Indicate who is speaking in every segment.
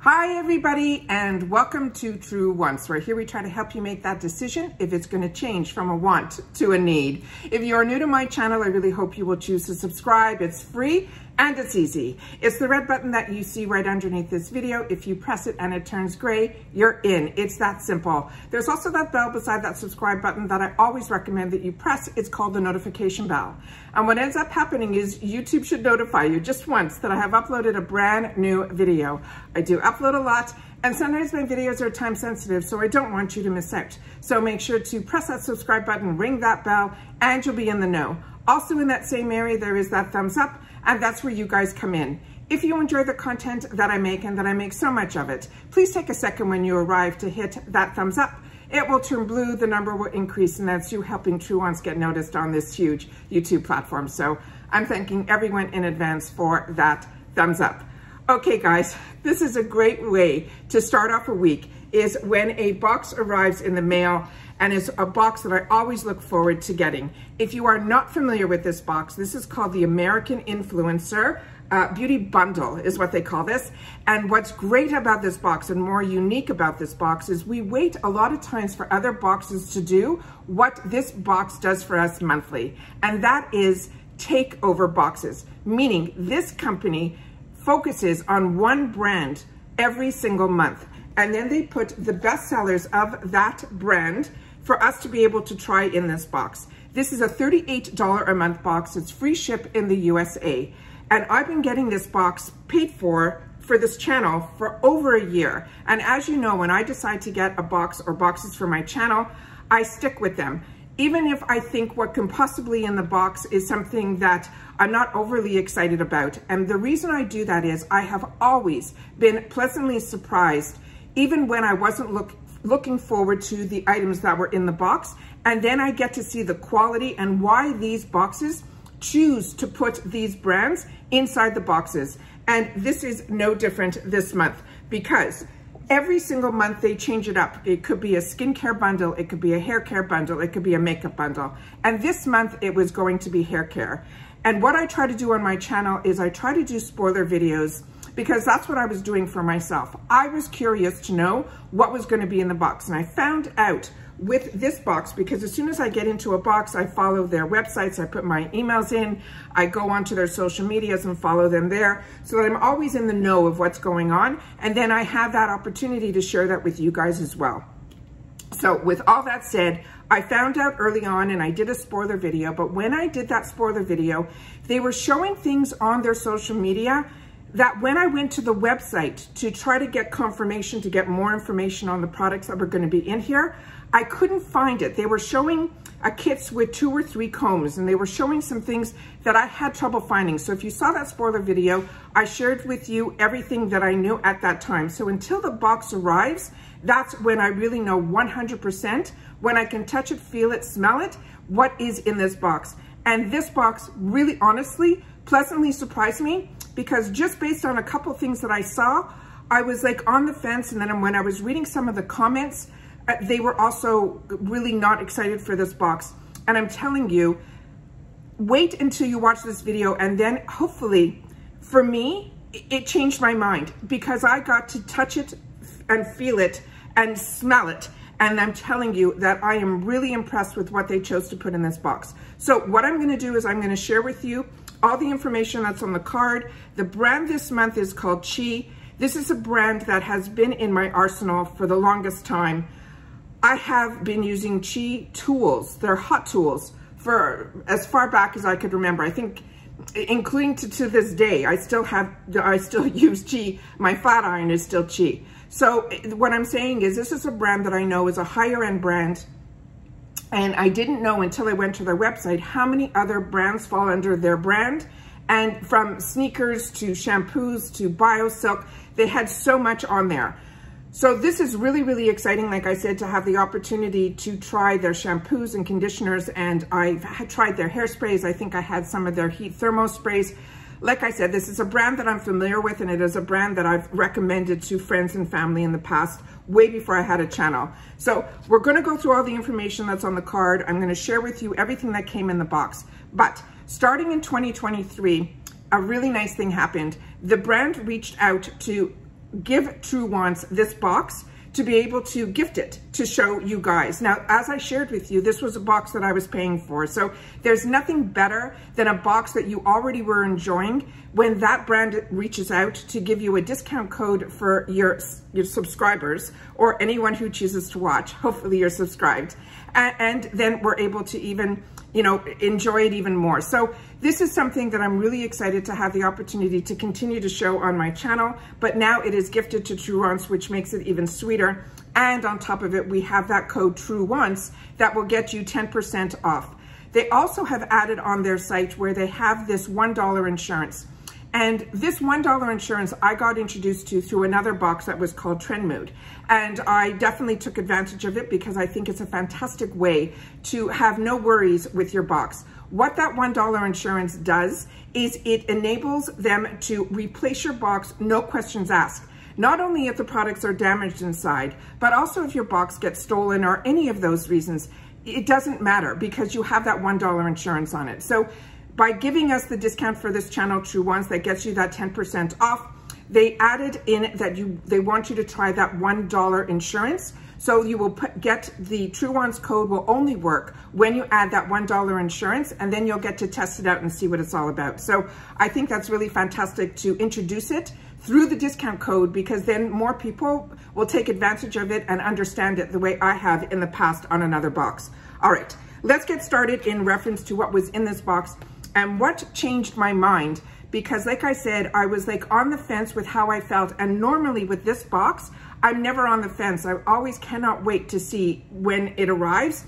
Speaker 1: Hi everybody, and welcome to Truewants, where here we try to help you make that decision if it's going to change from a want to a need. If you are new to my channel, I really hope you will choose to subscribe. It's free and it's easy. It's the red button that you see right underneath this video. If you press it and it turns gray, you're in. It's that simple. There's also that bell beside that subscribe button that I always recommend that you press. It's called the notification bell. And what ends up happening is YouTube should notify you just once that I have uploaded a brand new video. I do upload a lot, and sometimes my videos are time sensitive, so I don't want you to miss out. So make sure to press that subscribe button, ring that bell, and you'll be in the know. Also in that same area, there is that thumbs up, and that's where you guys come in. If you enjoy the content that I make, and that I make so much of it, please take a second when you arrive to hit that thumbs up. It will turn blue, the number will increase, and that's you helping Truewants get noticed on this huge YouTube platform. So I'm thanking everyone in advance for that thumbs up. Okay guys, this is a great way to start off a week, is when a box arrives in the mail, and it's a box that I always look forward to getting. If you are not familiar with this box, this is called the American Influencer Beauty Bundle is what they call this. And what's great about this box and more unique about this box is we wait a lot of times for other boxes to do what this box does for us monthly. And that is takeover boxes, meaning this company focuses on one brand every single month. And then they put the best sellers of that brand for us to be able to try in this box. This is a $38 a month box. It's free ship in the USA. And I've been getting this box paid for this channel for over a year. And as you know, when I decide to get a box or boxes for my channel, I stick with them. Even if I think what can possibly in the box is something that I'm not overly excited about. And the reason I do that is I have always been pleasantly surprised, even when I wasn't looking forward to the items that were in the box. And then I get to see the quality and why these boxes choose to put these brands inside the boxes. And this is no different this month, because every single month they change it up. It could be a skincare bundle, it could be a hair care bundle, it could be a makeup bundle. And this month it was going to be hair care. And what I try to do on my channel is I try to do spoiler videos, because that's what I was doing for myself. I was curious to know what was going to be in the box. And I found out with this box, because as soon as I get into a box, I follow their websites, I put my emails in, I go onto their social medias and follow them there, so that I'm always in the know of what's going on. And then I have that opportunity to share that with you guys as well. So with all that said, I found out early on, and I did a spoiler video, but when I did that spoiler video, they were showing things on their social media that when I went to the website to try to get confirmation, to get more information on the products that were going to be in here, I couldn't find it. They were showing kits with 2 or 3 combs, and they were showing some things that I had trouble finding. So if you saw that spoiler video, I shared with you everything that I knew at that time. So until the box arrives, that's when I really know 100%, when I can touch it, feel it, smell it, what is in this box. And this box really, honestly, pleasantly surprised me, because just based on a couple things that I saw, I was like on the fence. And then when I was reading some of the comments, they were also really not excited for this box. And I'm telling you, wait until you watch this video, and then hopefully, for me, it changed my mind, because I got to touch it and feel it and smell it. And I'm telling you that I am really impressed with what they chose to put in this box. So what I'm gonna do is I'm gonna share with you all the information that's on the card. The brand this month is called Chi. This is a brand that has been in my arsenal for the longest time. I have been using Chi tools, they're hot tools, for as far back as I could remember. I think, including to this day, I still use Chi. My flat iron is still Chi. So what I'm saying is, this is a brand that I know is a higher end brand. And I didn't know until I went to their website how many other brands fall under their brand. And from sneakers to shampoos to BioSilk, they had so much on there. So this is really, really exciting, like I said, to have the opportunity to try their shampoos and conditioners. And I've tried their hairsprays. I think I had some of their heat thermo sprays. Like I said, this is a brand that I'm familiar with, and it is a brand that I've recommended to friends and family in the past, way before I had a channel. So we're gonna go through all the information that's on the card. I'm gonna share with you everything that came in the box. But starting in 2023, a really nice thing happened. The brand reached out to give Truewants this box to be able to gift it to show you guys. Now, as I shared with you, this was a box that I was paying for. So there's nothing better than a box that you already were enjoying when that brand reaches out to give you a discount code for your subscribers or anyone who chooses to watch. Hopefully you're subscribed. And then we're able to even, you know, enjoy it even more. So this is something that I'm really excited to have the opportunity to continue to show on my channel, but now it is gifted to Truewants, which makes it even sweeter. And on top of it, we have that code Truewants that will get you 10% off. They also have added on their site where they have this $1 insurance. And this $1 insurance I got introduced to through another box that was called Trend Mood. And I definitely took advantage of it because I think it's a fantastic way to have no worries with your box. What that $1 insurance does is it enables them to replace your box, no questions asked. Not only if the products are damaged inside, but also if your box gets stolen or any of those reasons, it doesn't matter because you have that $1 insurance on it. So by giving us the discount for this channel, Truewants, that gets you that 10% off, they added in that they want you to try that $1 insurance. So you will get the Truewants code will only work when you add that $1 insurance, and then you'll get to test it out and see what it's all about. So I think that's really fantastic to introduce it through the discount code, because then more people will take advantage of it and understand it the way I have in the past on another box. All right, let's get started in reference to what was in this box and what changed my mind. Because like I said, I was like on the fence with how I felt. And normally with this box, I'm never on the fence. I always cannot wait to see when it arrives,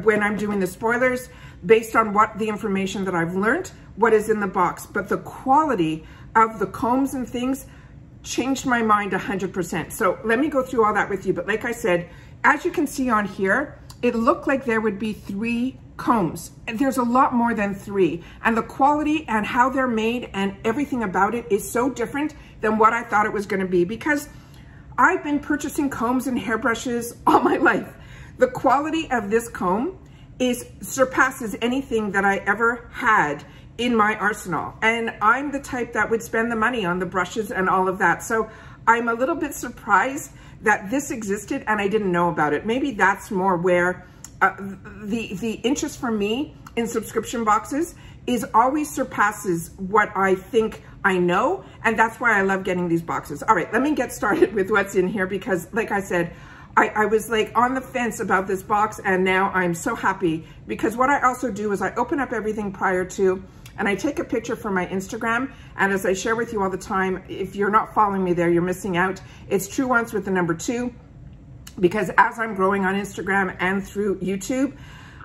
Speaker 1: when I'm doing the spoilers, based on what the information that I've learned, what is in the box. But the quality of the combs and things changed my mind 100%. So let me go through all that with you. But like I said, as you can see on here, it looked like there would be 3 combs. There's a lot more than 3, and the quality and how they're made and everything about it is so different than what I thought it was going to be, because I've been purchasing combs and hairbrushes all my life. The quality of this comb surpasses anything that I ever had in my arsenal, and I'm the type that would spend the money on the brushes and all of that. So I'm a little bit surprised that this existed and I didn't know about it. Maybe that's more where the interest for me in subscription boxes is always surpasses what I think I know, and that's why I love getting these boxes. All right, let me get started with what's in here, because like I said, I was like on the fence about this box, and now I'm so happy, because what I also do is I open up everything prior to, and I take a picture for my Instagram. And as I share with you all the time, if you're not following me there, you're missing out. It's Truewants with the number 2. Because as I'm growing on Instagram and through YouTube,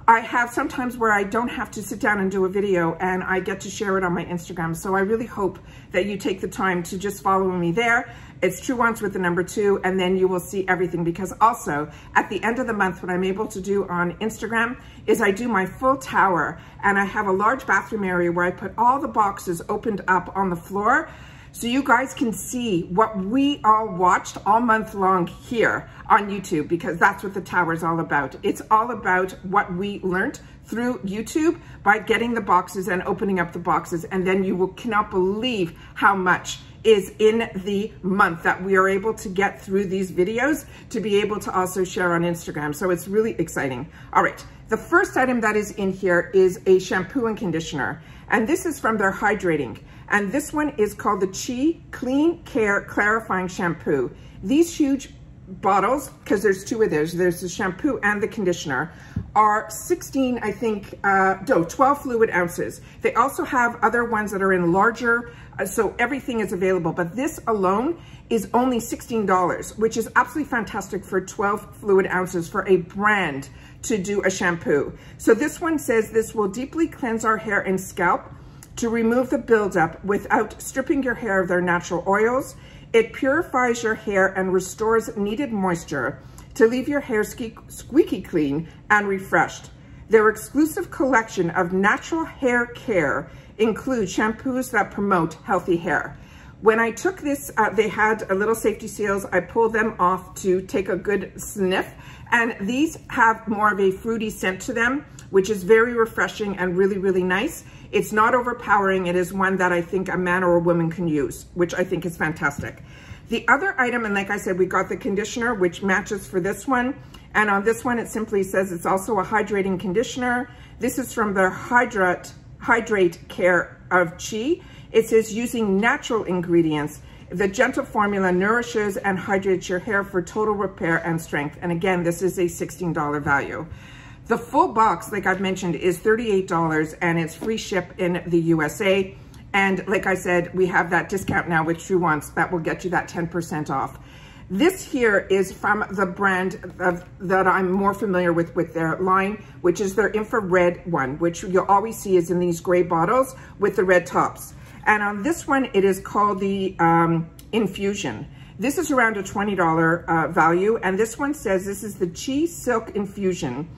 Speaker 1: I have sometimes where I don't have to sit down and do a video, and I get to share it on my Instagram. So I really hope that you take the time to just follow me there. It's Truewants with the number 2, and then you will see everything. Because also at the end of the month, what I'm able to do on Instagram is I do my full tower, and I have a large bathroom area where I put all the boxes opened up on the floor, so you guys can see what we all watched all month long here on YouTube, because that's what the tower is all about. It's all about what we learned through YouTube by getting the boxes and opening up the boxes. And then you cannot believe how much is in the month that we are able to get through these videos to be able to also share on Instagram. So it's really exciting. All right, the first item that is in here is a shampoo and conditioner. And this is from their hydrating. And this one is called the Chi Clean Care Clarifying Shampoo. These huge bottles, because there's 2 of theirs, there's the shampoo and the conditioner, are 16, I think, 12 fluid ounces. They also have other ones that are in larger, so everything is available. But this alone is only $16, which is absolutely fantastic for 12 fluid ounces for a brand to do a shampoo. So this one says this will deeply cleanse our hair and scalp to remove the buildup without stripping your hair of their natural oils. It purifies your hair and restores needed moisture to leave your hair squeaky clean and refreshed. Their exclusive collection of natural hair care includes shampoos that promote healthy hair. When I took this, they had a little safety seals. I pulled them off to take a good sniff, and these have more of a fruity scent to them, which is very refreshing and really, really nice. It's not overpowering. It is one that I think a man or a woman can use, which I think is fantastic. The other item, and like I said, we got the conditioner, which matches for this one. And on this one, it simply says it's also a hydrating conditioner. This is from the Hydrate Care of Chi. It says using natural ingredients, the gentle formula nourishes and hydrates your hair for total repair and strength. And again, this is a $16 value. The full box, like I've mentioned, is $38 and it's free ship in the USA. And like I said, we have that discount now with Truewants that will get you that 10% off. This here is from the brand that I'm more familiar with their line, which is their infrared one, which you'll always see is in these gray bottles with the red tops. And on this one, it is called the Infusion. This is around a $20 value. And this one says this is the Chi Silk Infusion.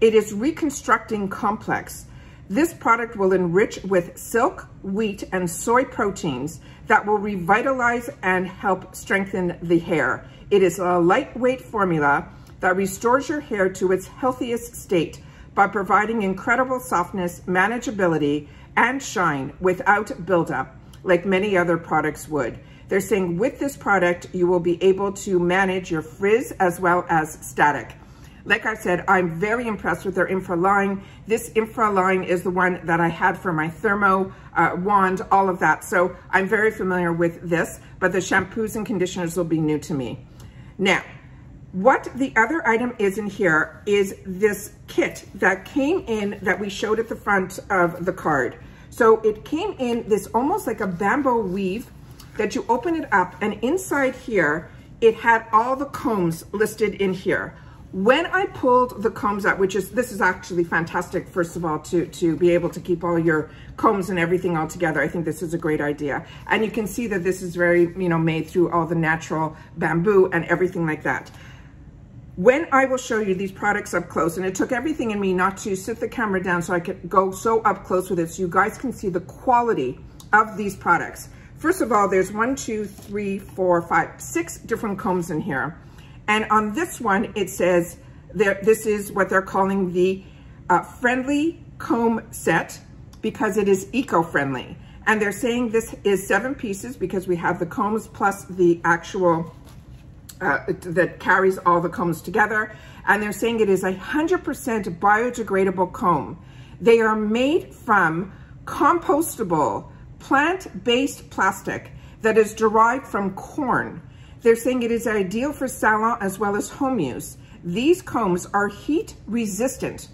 Speaker 1: It is reconstructing complex. This product will enrich with silk, wheat, and soy proteins that will revitalize and help strengthen the hair. It is a lightweight formula that restores your hair to its healthiest state by providing incredible softness, manageability, and shine without buildup, like many other products would. They're saying with this product, you will be able to manage your frizz as well as static. Like I said, I'm very impressed with their infra line. This infra line is the one that I had for my thermo wand, all of that. So I'm very familiar with this, but the shampoos and conditioners will be new to me. Now, what the other item is in here is this kit that came in that we showed at the front of the card. So it came in this almost like a bamboo weave that you open it up, and inside here, it had all the combs listed in here. When I pulled the combs out, this is actually fantastic, first of all, to be able to keep all your combs and everything all together. I think this is a great idea. And you can see that this is very, made through all the natural bamboo and everything like that. When I will show you these products up close, and it took everything in me not to sit the camera down so I could go so up close with it so you guys can see the quality of these products. First of all, there's 6 different combs in here. And on this one, it says this is what they're calling the friendly comb set because it is eco-friendly. And they're saying this is 7 pieces because we have the combs plus the actual that carries all the combs together. And they're saying it is 100% biodegradable comb. They are made from compostable plant-based plastic that is derived from corn. They're saying it is ideal for salon as well as home use. These combs are heat resistant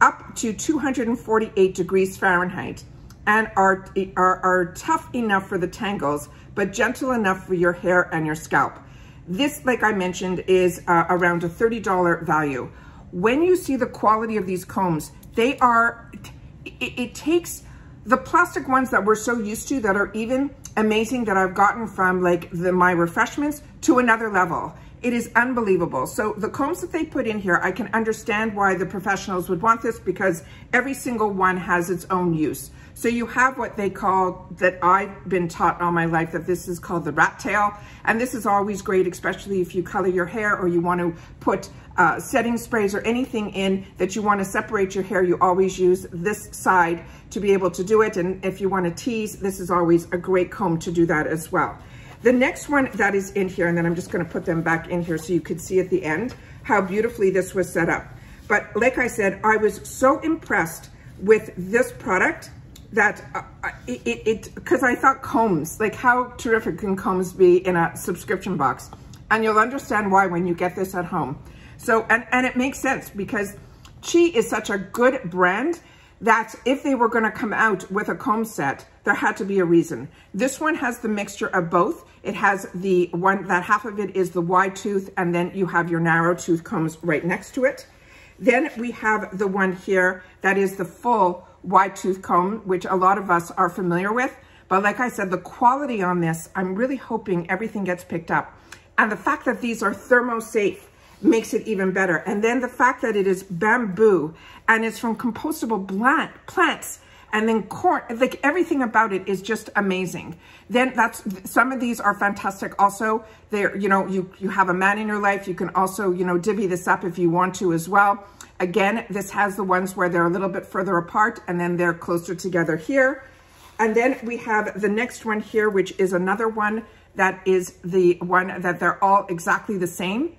Speaker 1: up to 248 degrees Fahrenheit and are tough enough for the tangles, but gentle enough for your hair and your scalp. This, like I mentioned, is around a $30 value. When you see the quality of these combs, they are, it takes the plastic ones that we're so used to that are even amazing that I've gotten from like my refreshments to another level. It is unbelievable. So the combs that they put in here, I can understand why the professionals would want this because every single one has its own use. So you have what they call, that I've been taught all my life, that this is called the rat tail. And this is always great, especially if you color your hair or you want to put setting sprays or anything in that you want to separate your hair. You always use this side to be able to do it. And if you want to tease, this is always a great comb to do that as well. The next one that is in here, and then I'm just going to put them back in here so you could see at the end how beautifully this was set up. But like I said, I was so impressed with this product that because I thought combs, like how terrific can combs be in a subscription box? And you'll understand why when you get this at home. So, and it makes sense because Chi is such a good brand that if they were going to come out with a comb set, there had to be a reason. This one has the mixture of both. It has the one that half of it is the wide tooth, and then you have your narrow tooth combs right next to it. Then we have the one here that is the full wide tooth comb, which a lot of us are familiar with. But like I said, the quality on this, I'm really hoping everything gets picked up. And the fact that these are thermosafe makes it even better. And then the fact that it is bamboo and it's from compostable plants and then corn, like everything about it is just amazing. Then some of these are fantastic also. They're, you have a man in your life, you can also, divvy this up if you want to as well. Again, this has the ones where they're a little bit further apart and then they're closer together here. And then we have the next one here, which is another one that is the one that they're all exactly the same.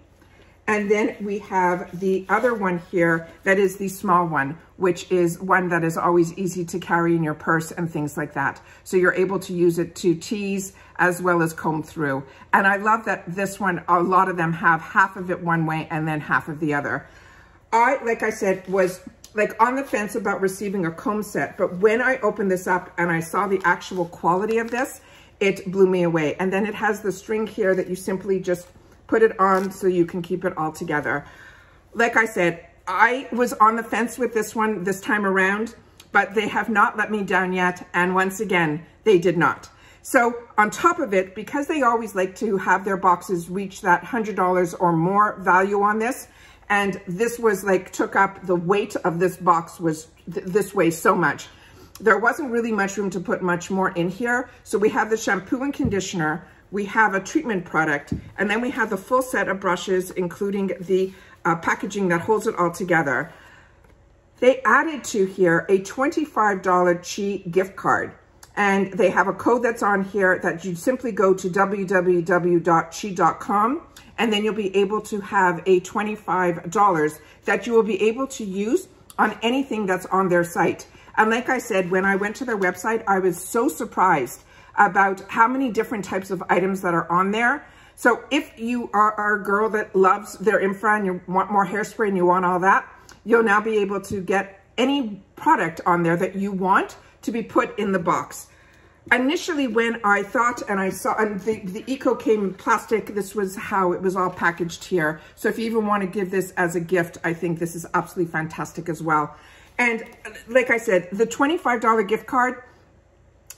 Speaker 1: And then we have the other one here that is the small one, which is one that is always easy to carry in your purse and things like that. So you're able to use it to tease as well as comb through. And I love that this one, a lot of them have half of it one way and then half of the other. I, like I said, was like on the fence about receiving a comb set, but when I opened this up and I saw the actual quality of this, it blew me away. And then it has the string here that you simply just put it on so you can keep it all together. Like I said, I was on the fence with this one this time around, but they have not let me down yet. And once again, they did not. So on top of it, because they always like to have their boxes reach that $100 or more value on this, and this was like, took up the weight of this box was this way so much. There wasn't really much room to put much more in here. So we have the shampoo and conditioner, we have a treatment product, and then we have the full set of brushes, including the packaging that holds it all together. They added to here a $25 Chi gift card, and they have a code that's on here that you simply go to www.chi.com, and then you'll be able to have a $25 that you will be able to use on anything that's on their site. And like I said, when I went to their website, I was so surprised about how many different types of items that are on there. So if you are a girl that loves their infra and you want more hairspray and you want all that, you'll now be able to get any product on there that you want to be put in the box. Initially, when I thought and I saw, and the Eco came plastic, this was how it was all packaged here. So if you even want to give this as a gift, I think this is absolutely fantastic as well. And like I said, the $25 gift card,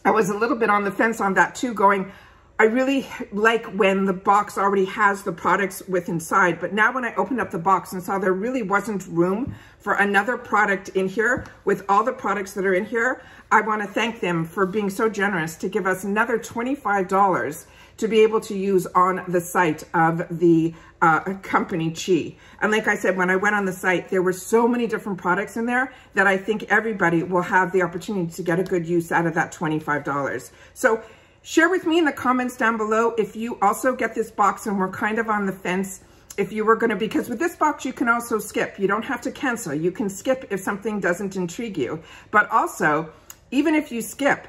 Speaker 1: I was a little bit on the fence on that too, going, I really like when the box already has the products with inside, but now when I opened up the box and saw there really wasn't room for another product in here with all the products that are in here, I want to thank them for being so generous to give us another $25 to be able to use on the site of the company Chi. And like I said, when I went on the site, there were so many different products in there that I think everybody will have the opportunity to get a good use out of that $25. So share with me in the comments down below if you also get this box and we're kind of on the fence if you were going to, because with this box you can also skip. You don't have to cancel. You can skip if something doesn't intrigue you. But also, even if you skip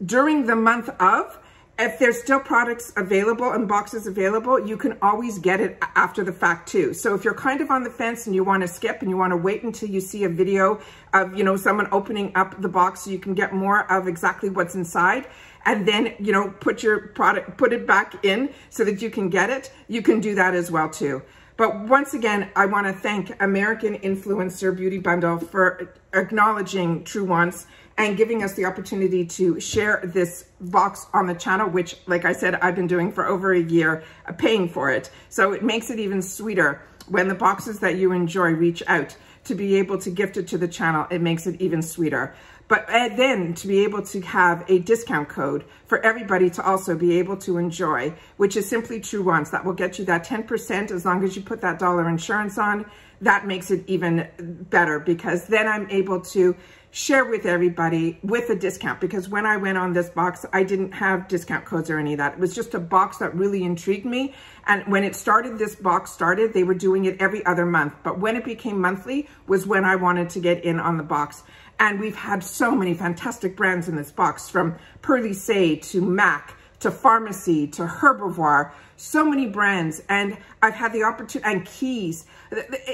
Speaker 1: during the month of, if there's still products available and boxes available, you can always get it after the fact too. So if you're kind of on the fence and you want to skip and you want to wait until you see a video of, you know, someone opening up the box so you can get more of exactly what's inside, and then, you know, put your product, put it back in so that you can get it, you can do that as well too. But once again, I want to thank American Influencer Beauty Bundle for acknowledging Truewants and giving us the opportunity to share this box on the channel, which, like I said, I've been doing for over a year, paying for it. So it makes it even sweeter when the boxes that you enjoy reach out to be able to gift it to the channel. It makes it even sweeter. But then to be able to have a discount code for everybody to also be able to enjoy, which is simply Truewants. That will get you that 10% as long as you put that dollar insurance on. That makes it even better, because then I'm able to share with everybody with a discount, because when I went on this box, I didn't have discount codes or any of that. It was just a box that really intrigued me. And when it started, this box started, they were doing it every other month. But when it became monthly was when I wanted to get in on the box. And we've had so many fantastic brands in this box, from Pearly Say to MAC to Pharmacy to Herbivore, so many brands. And I've had the opportunity, and Keys.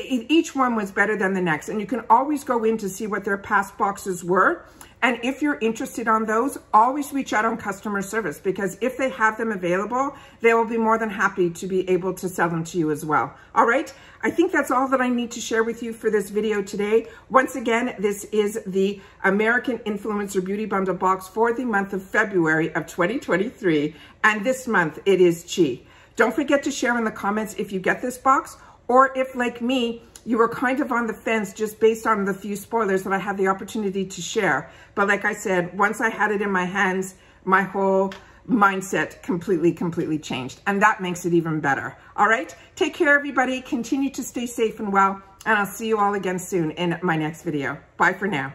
Speaker 1: Each one was better than the next. And you can always go in to see what their past boxes were. And if you're interested on those, always reach out on customer service, because if they have them available, they will be more than happy to be able to sell them to you as well. All right. I think that's all that I need to share with you for this video today. Once again, this is the American Influencer Beauty Bundle box for the month of February of 2023. And this month it is Chi. Don't forget to share in the comments if you get this box, or if, like me, you were kind of on the fence just based on the few spoilers that I had the opportunity to share. But like I said, once I had it in my hands, my whole mindset completely changed. And that makes it even better. All right. Take care, everybody. Continue to stay safe and well. And I'll see you all again soon in my next video. Bye for now.